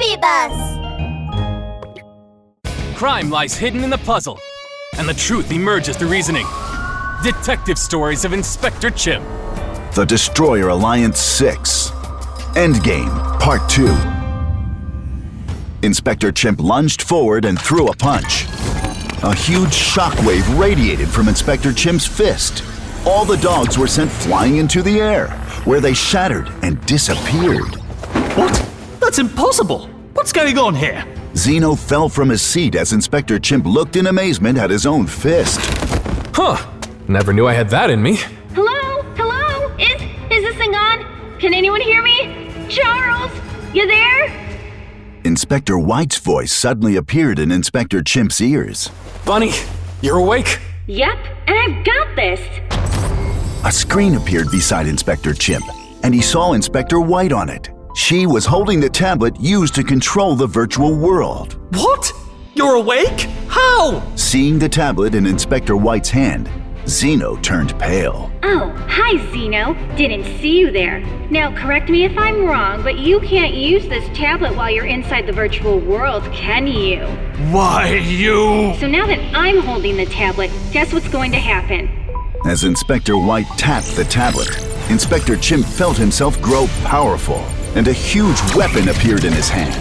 Movie Bus! Crime lies hidden in the puzzle, and the truth emerges through reasoning. Detective Stories of Inspector Chimp. The Destroyer Alliance 6. Endgame, Part 2. Inspector Chimp lunged forward and threw a punch. A huge shockwave radiated from Inspector Chimp's fist. All the dogs were sent flying into the air, where they shattered and disappeared. What? That's impossible! What's going on here? Zeno fell from his seat as Inspector Chimp looked in amazement at his own fist. Huh. Never knew I had that in me. Hello? Hello? Is this thing on? Can anyone hear me? Charles, you there? Inspector White's voice suddenly appeared in Inspector Chimp's ears. Bunny, you're awake? Yep, and I've got this. A screen appeared beside Inspector Chimp, and he saw Inspector White on it. She was holding the tablet used to control the virtual world. What? You're awake? How? Seeing the tablet in Inspector White's hand, Zeno turned pale. Oh, hi Zeno. Didn't see you there. Now correct me if I'm wrong, but you can't use this tablet while you're inside the virtual world, can you? Why, you... So now that I'm holding the tablet, guess what's going to happen? As Inspector White tapped the tablet, Inspector Chimp felt himself grow powerful, and a huge weapon appeared in his hand.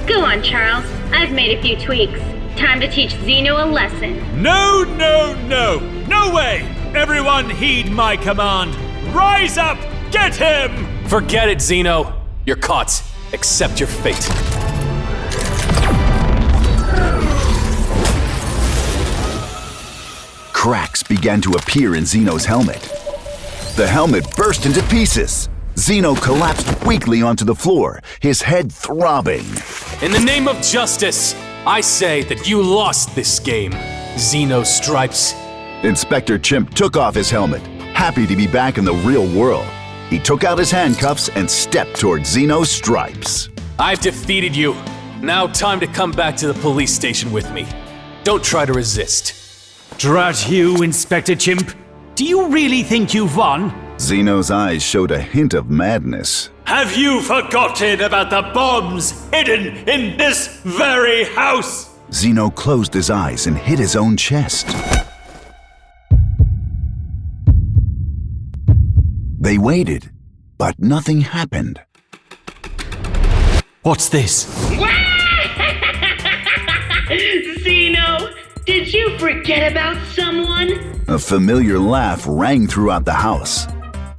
Go on, Charles. I've made a few tweaks. Time to teach Zeno a lesson. No, no, no! No way! Everyone heed my command! Rise up! Get him! Forget it, Zeno. You're caught. Accept your fate. Cracks began to appear in Zeno's helmet. The helmet burst into pieces. Zeno collapsed weakly onto the floor, his head throbbing. In the name of justice, I say that you lost this game, Zeno Stripes. Inspector Chimp took off his helmet, happy to be back in the real world. He took out his handcuffs and stepped toward Zeno Stripes. I've defeated you. Now time to come back to the police station with me. Don't try to resist. Drat you, Inspector Chimp. Do you really think you've won? Zeno's eyes showed a hint of madness. Have you forgotten about the bombs hidden in this very house? Zeno closed his eyes and hit his own chest. They waited, but nothing happened. What's this? Zeno, did you forget about someone? A familiar laugh rang throughout the house.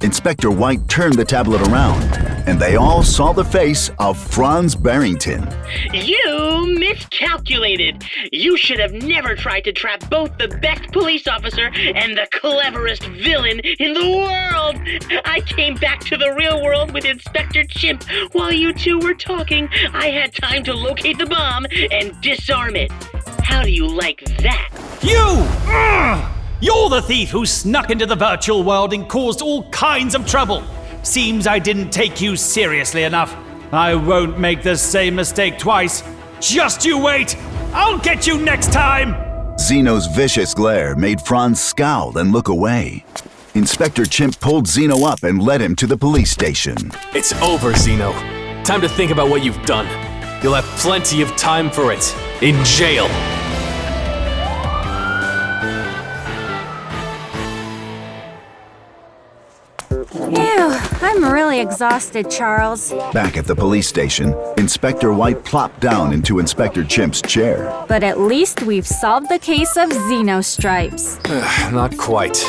Inspector White turned the tablet around, and they all saw the face of Franz Barrington. You miscalculated. You should have never tried to trap both the best police officer and the cleverest villain in the world. I came back to the real world with Inspector Chimp. While you two were talking, I had time to locate the bomb and disarm it. How do you like that? You! You're the thief who snuck into the virtual world and caused all kinds of trouble. Seems I didn't take you seriously enough. I won't make the same mistake twice. Just you wait! I'll get you next time! Zeno's vicious glare made Franz scowl and look away. Inspector Chimp pulled Zeno up and led him to the police station. It's over, Zeno. Time to think about what you've done. You'll have plenty of time for it. In jail. Ew, I'm really exhausted, Charles. Back at the police station, Inspector White plopped down into Inspector Chimp's chair. But at least we've solved the case of Zeno Stripes. Not quite.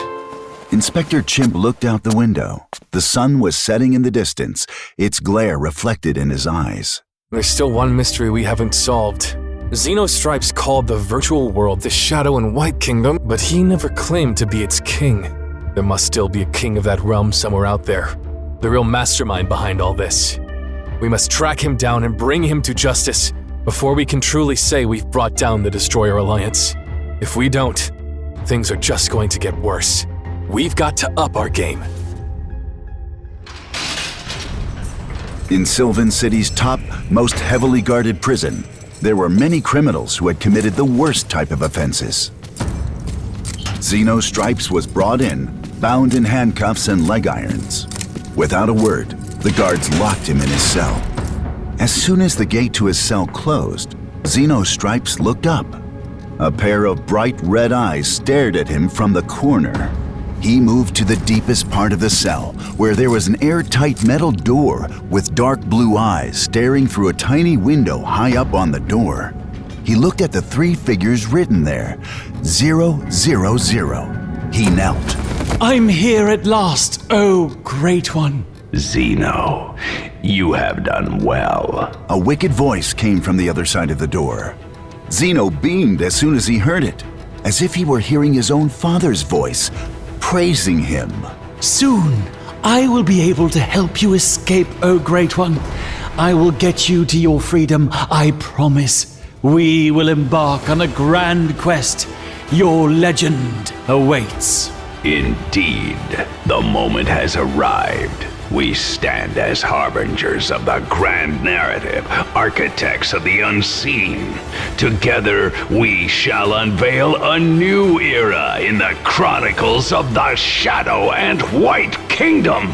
Inspector Chimp looked out the window. The sun was setting in the distance, its glare reflected in his eyes. There's still one mystery we haven't solved. Zeno Stripes called the virtual world the Shadow and White Kingdom, but he never claimed to be its king. There must still be a king of that realm somewhere out there. The real mastermind behind all this. We must track him down and bring him to justice before we can truly say we've brought down the Destroyer Alliance. If we don't, things are just going to get worse. We've got to up our game. In Sylvan City's top, most heavily guarded prison, there were many criminals who had committed the worst type of offenses. Zeno Stripes was brought in, bound in handcuffs and leg irons. Without a word, the guards locked him in his cell. As soon as the gate to his cell closed, Zeno Stripes looked up. A pair of bright red eyes stared at him from the corner. He moved to the deepest part of the cell, where there was an airtight metal door with dark blue eyes staring through a tiny window high up on the door. He looked at the 3 figures written there, 000. He knelt. I'm here at last, oh great one. Zeno, you have done well. A wicked voice came from the other side of the door. Zeno beamed as soon as he heard it, as if he were hearing his own father's voice, praising him. Soon, I will be able to help you escape, oh great one. I will get you to your freedom, I promise. We will embark on a grand quest. Your legend awaits. Indeed, the moment has arrived. We stand as harbingers of the grand narrative, architects of the unseen. Together, we shall unveil a new era in the chronicles of the Shadow and White Kingdom.